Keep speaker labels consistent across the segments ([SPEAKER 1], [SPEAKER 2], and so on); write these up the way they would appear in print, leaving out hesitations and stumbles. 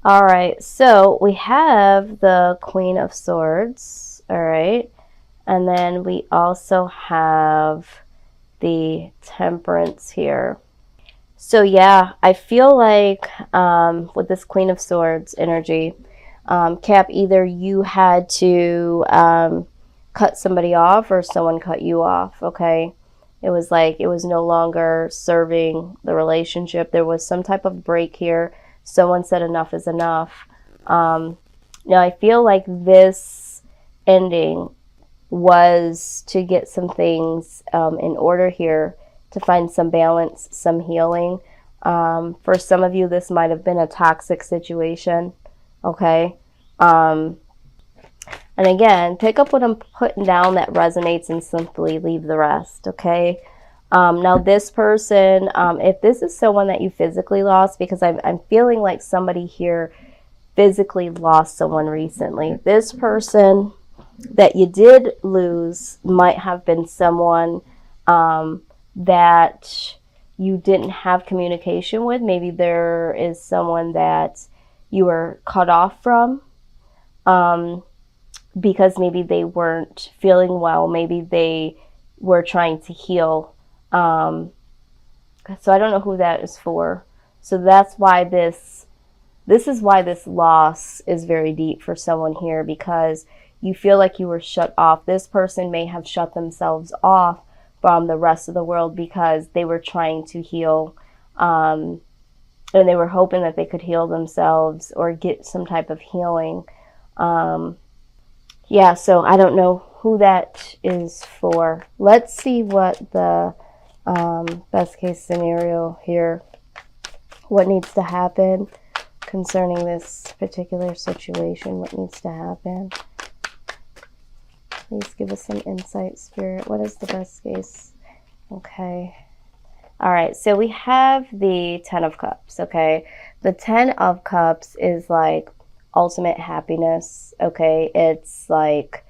[SPEAKER 1] All right, so we have the Queen of Swords, all right, and then we also have the Temperance here. So yeah, I feel like with this Queen of Swords energy, Cap, either you had to cut somebody off or someone cut you off, okay? It was like it was no longer serving the relationship. There was some type of break here. Someone said enough is enough. Now, I feel like this ending was to get some things in order here, to find some balance, some healing. For some of you, this might have been a toxic situation, okay? And again, pick up what I'm putting down that resonates and simply leave the rest, okay? Now, this person, if this is someone that you physically lost, because I'm feeling like somebody here physically lost someone recently. This person that you did lose might have been someone that you didn't have communication with. Maybe there is someone that you were cut off from because maybe they weren't feeling well. Maybe they were trying to heal. So I don't know who that is for. So that's why this is why this loss is very deep for someone here, because you feel like you were shut off. This person may have shut themselves off from the rest of the world because they were trying to heal, and they were hoping that they could heal themselves or get some type of healing. Yeah, so I don't know who that is for. Let's see what the best case scenario here, what needs to happen concerning this particular situation. What needs to happen? Please give us some insight, Spirit. What is the best case? Okay. All right. So we have the Ten of Cups. Okay. The Ten of Cups is like ultimate happiness. Okay. It's like,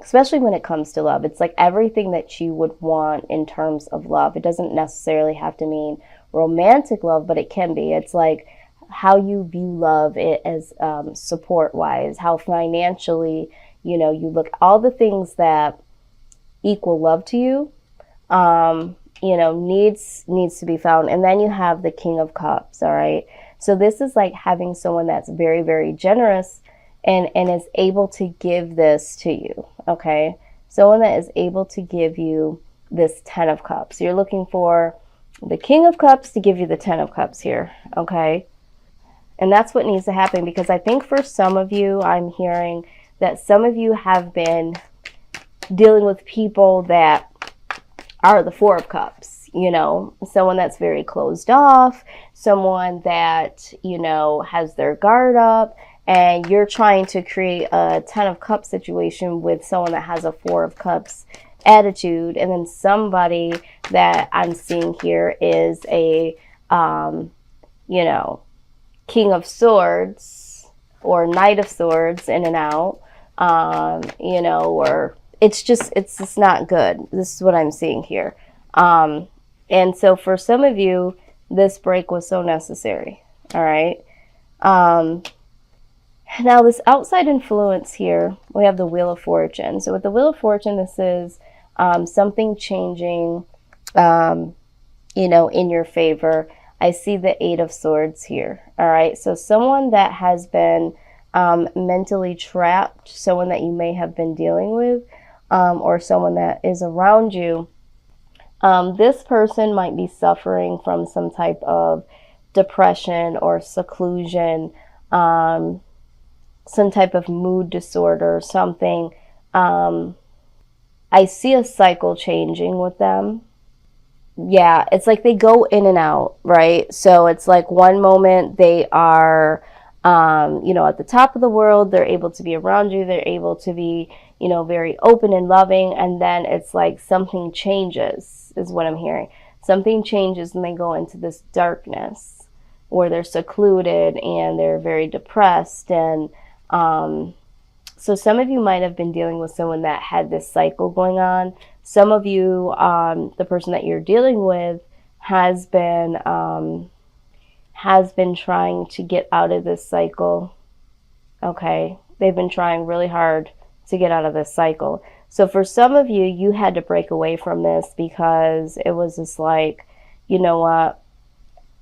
[SPEAKER 1] especially when it comes to love, it's like everything that you would want in terms of love. It doesn't necessarily have to mean romantic love, but it can be. It's like how you view love it as support wise, how financially, you know, you look, all the things that equal love to you, you know, needs to be found. And then you have the King of Cups. All right. So this is like having someone that's very, very generous and is able to give this to you. Okay. Someone that is able to give you this Ten of Cups. You're looking for the King of Cups to give you the Ten of Cups here. Okay. And that's what needs to happen, because I think for some of you, I'm hearing that some of you have been dealing with people that are the Four of Cups, you know, someone that's very closed off, someone that, you know, has their guard up, and you're trying to create a Ten of Cups situation with someone that has a Four of Cups attitude. And then somebody that I'm seeing here is a, you know, King of Swords or Knight of Swords, in and out, you know, or it's just not good. This is what I'm seeing here. And so for some of you, this break was so necessary. All right. Now this outside influence here, we have the Wheel of Fortune. So with the Wheel of Fortune, this is something changing, you know, in your favor. I see the Eight of Swords here. All right. So someone that has been mentally trapped, someone that you may have been dealing with, or someone that is around you. This person might be suffering from some type of depression or seclusion, some type of mood disorder, something. I see a cycle changing with them. Yeah, it's like they go in and out, right? So it's like one moment they are, you know, at the top of the world, they're able to be around you, they're able to be, you know, very open and loving, and then it's like something changes, is what I'm hearing. Something changes and they go into this darkness where they're secluded and they're very depressed. And so some of you might have been dealing with someone that had this cycle going on. Some of you, the person that you're dealing with has been has been trying to get out of this cycle. Okay, they've been trying really hard to get out of this cycle. So for some of you, you had to break away from this because it was just like, you know what,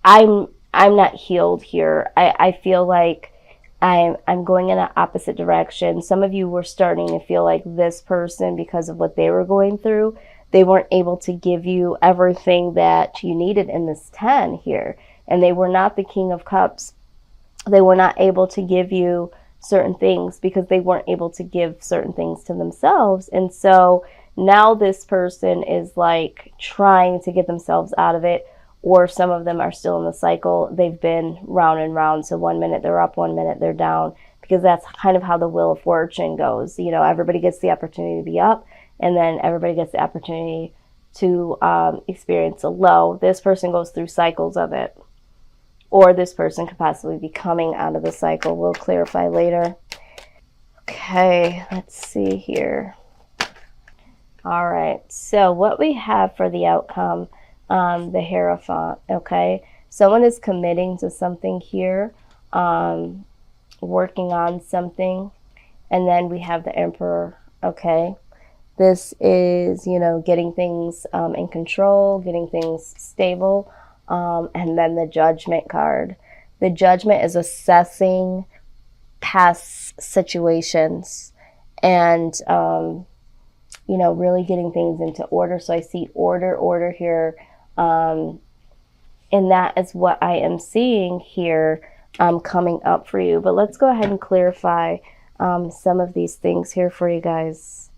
[SPEAKER 1] I'm not healed here. I feel like I'm going in an opposite direction. Some of you were starting to feel like this person, because of what they were going through, they weren't able to give you everything that you needed in this 10 here. And they were not the King of Cups. They were not able to give you certain things because they weren't able to give certain things to themselves. And so now this person is like trying to get themselves out of it, or some of them are still in the cycle. They've been round and round. So 1 minute they're up, 1 minute they're down, because that's kind of how the Wheel of Fortune goes. You know, everybody gets the opportunity to be up, and then everybody gets the opportunity to experience a low. This person goes through cycles of it, or this person could possibly be coming out of the cycle. We'll clarify later. Okay, let's see here. All right, so what we have for the outcome, the Hierophant, okay? Someone is committing to something here, working on something, and then we have the Emperor, okay? This is, you know, getting things in control, getting things stable, and then the Judgment card. The Judgment is assessing past situations and, you know, really getting things into order. So I see order here. And that is what I am seeing here coming up for you. But let's go ahead and clarify some of these things here for you guys.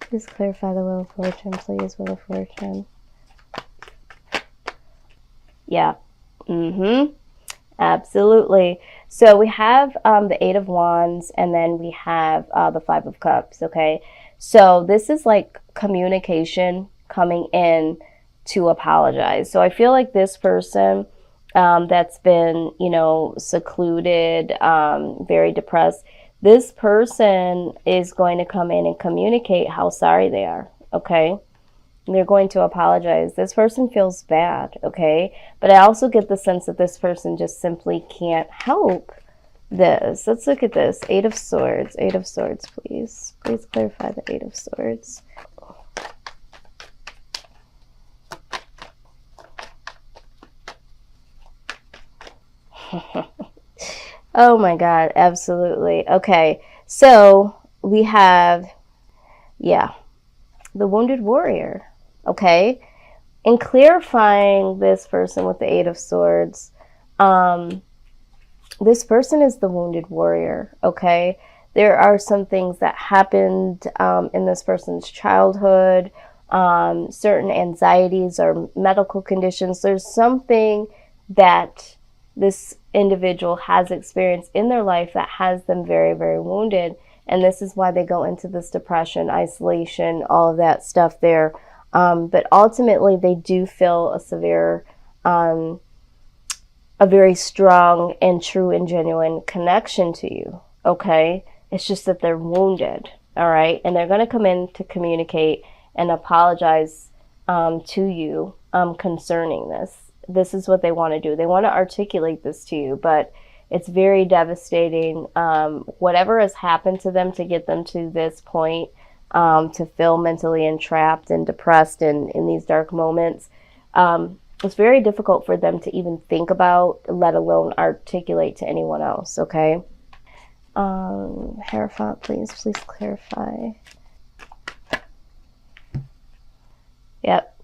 [SPEAKER 1] Please clarify the Wheel of Fortune, please, Wheel of Fortune. Yeah. Absolutely. So we have the Eight of Wands, and then we have the Five of Cups, okay? So this is like communication coming in to apologize. So I feel like this person that's been, you know, secluded, very depressed, this person is going to come in and communicate how sorry they are, okay? They're going to apologize. This person feels bad, okay? But I also get the sense that this person just simply can't help this. Let's look at this. Eight of Swords. Eight of Swords, please. Please clarify the Eight of Swords. Oh my God, absolutely. Okay, so we have, yeah, the Wounded Warrior, okay? In clarifying this person with the Eight of Swords, this person is the Wounded Warrior, okay? There are some things that happened in this person's childhood, certain anxieties or medical conditions. There's something that this individual has experienced in their life that has them very, very wounded. And this is why they go into this depression, isolation, all of that stuff there. But ultimately, they do feel a severe, a very strong and true and genuine connection to you, okay? It's just that they're wounded, all right? And they're going to come in to communicate and apologize to you concerning this. This is what they want to do. They want to articulate this to you, but it's very devastating. Whatever has happened to them to get them to this point, to feel mentally entrapped and depressed in these dark moments, it's very difficult for them to even think about, let alone articulate to anyone else, okay? Hierophant, please clarify. Yep.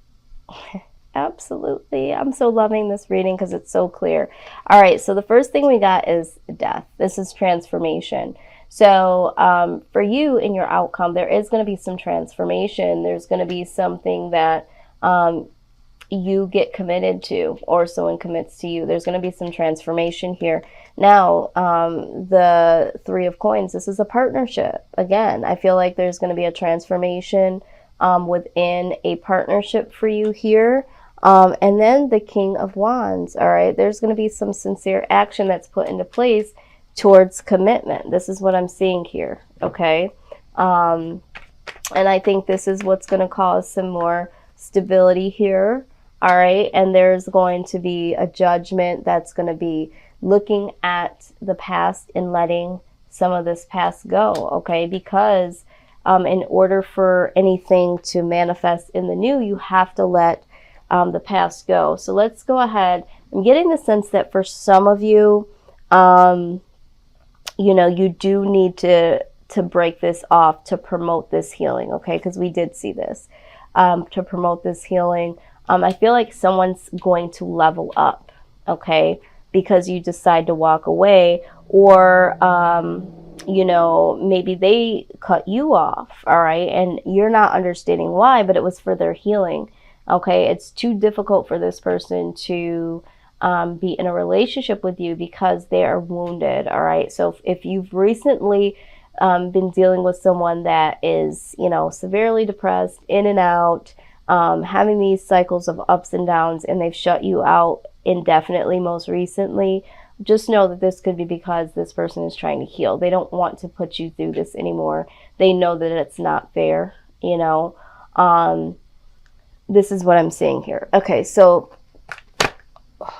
[SPEAKER 1] Absolutely. I'm so loving this reading because it's so clear. All right, so the first thing we got is death. This is transformation. So for you in your outcome, there is going to be some transformation. There's going to be something that you get committed to, or someone commits to you. There's going to be some transformation here. Now, the Three of Coins, this is a partnership. Again, I feel like there's going to be a transformation within a partnership for you here. And then the King of Wands, all right? There's going to be some sincere action that's put into place towards commitment. This is what I'm seeing here, okay? And I think this is what's going to cause some more stability here. All right. And there's going to be a judgment that's going to be looking at the past and letting some of this past go. Okay. Because in order for anything to manifest in the new, you have to let the past go. So let's go ahead. I'm getting the sense that for some of you, you know, you do need to break this off to promote this healing, okay? Because we did see this. To promote this healing, I feel like someone's going to level up, okay? Because you decide to walk away, or, you know, maybe they cut you off, all right? And you're not understanding why, but it was for their healing, okay? It's too difficult for this person to be in a relationship with you because they are wounded, all right? So if you've recently been dealing with someone that is, you know, severely depressed, in and out, having these cycles of ups and downs, and they've shut you out indefinitely most recently, just know that this could be because this person is trying to heal. They don't want to put you through this anymore. They know that it's not fair, you know. This is what I'm seeing here. Okay, so, all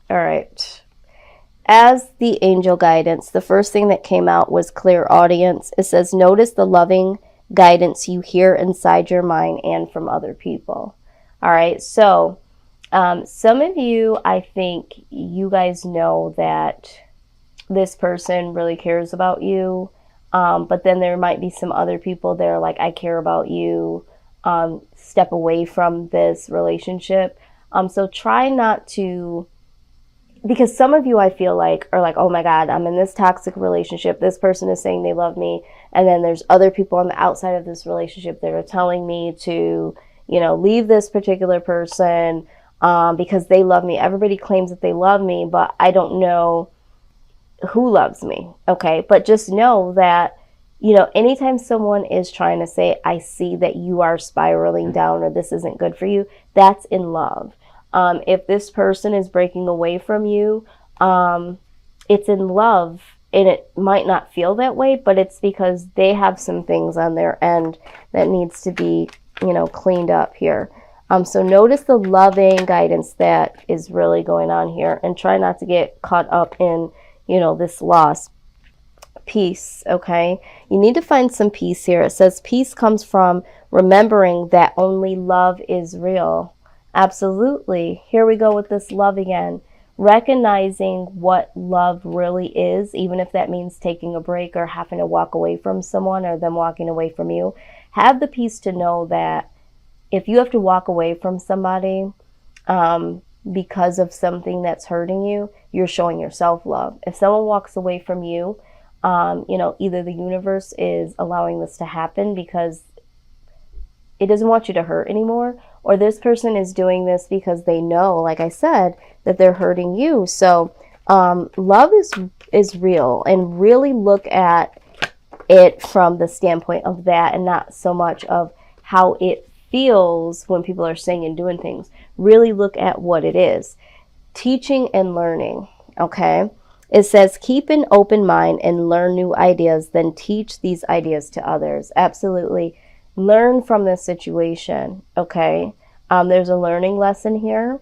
[SPEAKER 1] right. As the angel guidance, the first thing that came out was clear audience. It says, notice the loving guidance you hear inside your mind and from other people. All right, so some of you, I think you guys know that this person really cares about you, but then there might be some other people that are like, I care about you, step away from this relationship. So try not to, because some of you, I feel like, are like, oh my God, I'm in this toxic relationship. This person is saying they love me. And then there's other people on the outside of this relationship that are telling me to, you know, leave this particular person because they love me. Everybody claims that they love me, but I don't know who loves me. Okay. But just know that, you know, anytime someone is trying to say, I see that you are spiraling down or this isn't good for you, that's in love. If this person is breaking away from you, it's in love, and it might not feel that way, but it's because they have some things on their end that needs to be, you know, cleaned up here. So notice the loving guidance that is really going on here, and try not to get caught up in, you know, this loss. Peace, okay? You need to find some peace here. It says peace comes from remembering that only love is real. Absolutely. Here we go with this love again. Recognizing what love really is, even if that means taking a break or having to walk away from someone or them walking away from you. Have the peace to know that if you have to walk away from somebody because of something that's hurting you, you're showing yourself love. If someone walks away from you, you know, either the universe is allowing this to happen because it doesn't want you to hurt anymore, or this person is doing this because they know, like I said, that they're hurting you. So love is real, and really look at it from the standpoint of that and not so much of how it feels when people are saying and doing things. Really look at what it is. Teaching and learning, okay? It says, keep an open mind and learn new ideas, then teach these ideas to others. Absolutely. Learn from this situation, okay? There's a learning lesson here,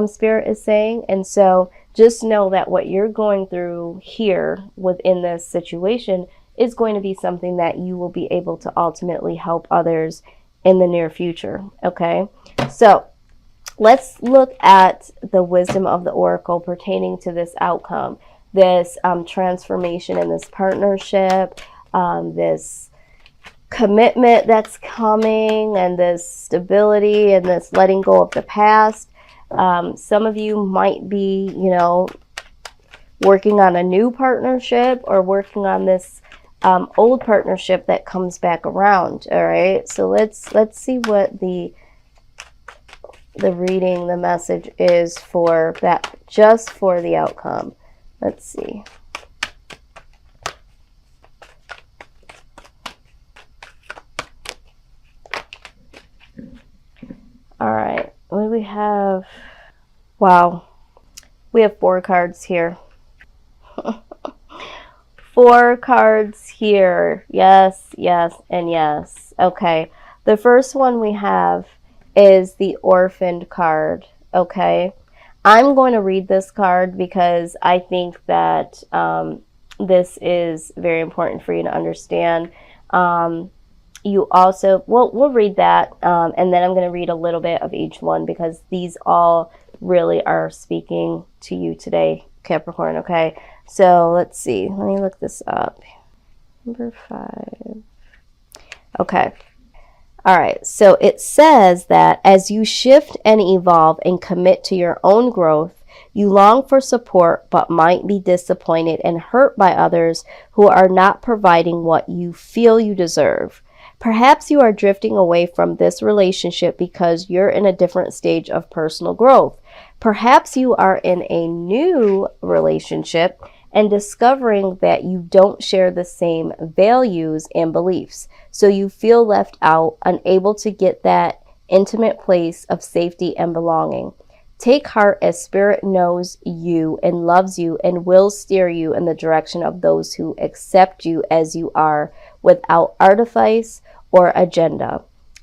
[SPEAKER 1] Spirit is saying. And so just know that what you're going through here within this situation is going to be something that you will be able to ultimately help others in the near future, okay? So let's look at the wisdom of the oracle pertaining to this outcome, this transformation in this partnership, this commitment that's coming, and this stability and this letting go of the past. Some of you might be, you know, working on a new partnership or working on this old partnership that comes back around. All right, so let's see what the reading, the message is for that, just for the outcome. Let's see. All right, what do we have? Wow, we have 4 cards here. 4 cards here. Yes, yes, and yes. Okay. The first one we have is the orphaned card. Okay. I'm going to read this card because I think that this is very important for you to understand. You also, well, we'll read that, and then I'm going to read a little bit of each one because these all really are speaking to you today, Capricorn, okay? So let's see. Let me look this up. Number 5. Okay. All right. So it says that as you shift and evolve and commit to your own growth, you long for support but might be disappointed and hurt by others who are not providing what you feel you deserve. Perhaps you are drifting away from this relationship because you're in a different stage of personal growth. Perhaps you are in a new relationship and discovering that you don't share the same values and beliefs. So you feel left out, unable to get that intimate place of safety and belonging. Take heart, as Spirit knows you and loves you and will steer you in the direction of those who accept you as you are without artifice or agenda.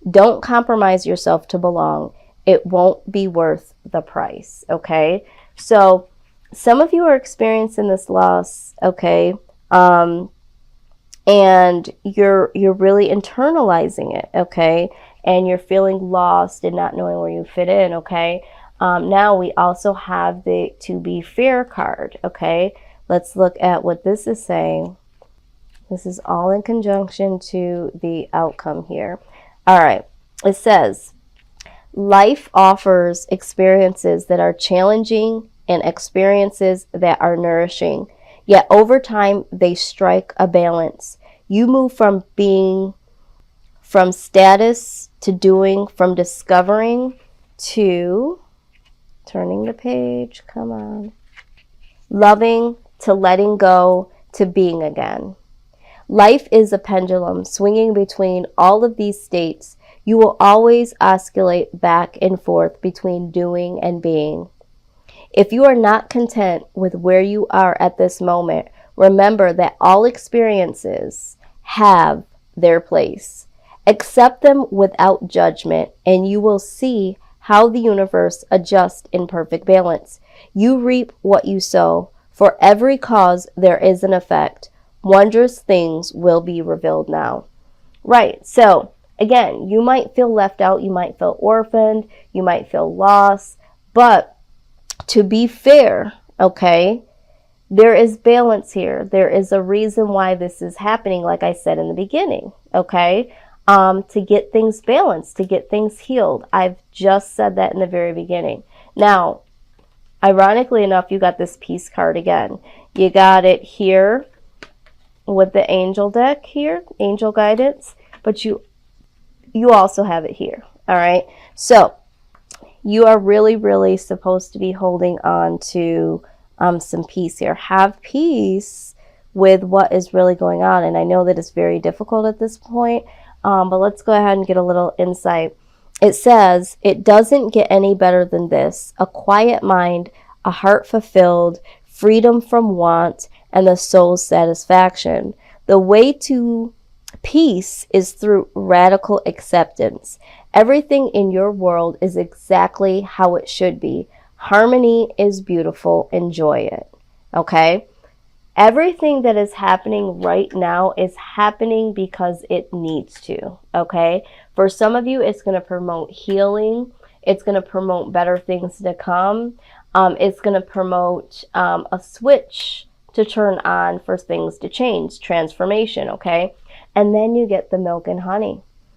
[SPEAKER 1] Don't compromise yourself to belong. It won't be worth the price, okay? So some of you are experiencing this loss, okay? And you're really internalizing it, okay? And you're feeling lost and not knowing where you fit in, okay? Now we also have the To Be Fair card, okay? Let's look at what this is saying. This is all in conjunction to the outcome here. All right. It says, life offers experiences that are challenging and experiences that are nourishing. Yet over time, they strike a balance. You move from status to doing, from discovering to turning the page. Come on. Loving to letting go to being again. Life is a pendulum swinging between all of these states. You will always oscillate back and forth between doing and being. If you are not content with where you are at this moment, remember that all experiences have their place. Accept them without judgment, and you will see how the universe adjusts in perfect balance. You reap what you sow. For every cause, there is an effect. Wondrous things will be revealed now. Right. So again, you might feel left out. You might feel orphaned. You might feel lost. But to be fair, okay, there is balance here. There is a reason why this is happening, like I said in the beginning, okay, to get things balanced, to get things healed. I've just said that in the very beginning. Now, ironically enough, you got this Peace card again. You got it here with the angel deck here, angel guidance, but you also have it here. All right. So you are really supposed to be holding on to some peace here. Have peace with what is really going on. And I know that it's very difficult at this point, but let's go ahead and get a little insight. It says, it doesn't get any better than this. A quiet mind, a heart fulfilled, freedom from want, and the soul's satisfaction. The way to peace is through radical acceptance. Everything in your world is exactly how it should be. Harmony is beautiful. Enjoy it. Okay? Everything that is happening right now is happening because it needs to. Okay? For some of you, it's going to promote healing. It's going to promote better things to come. It's going to promote a switch to turn on for things to change, transformation, okay? And then you get the milk and honey.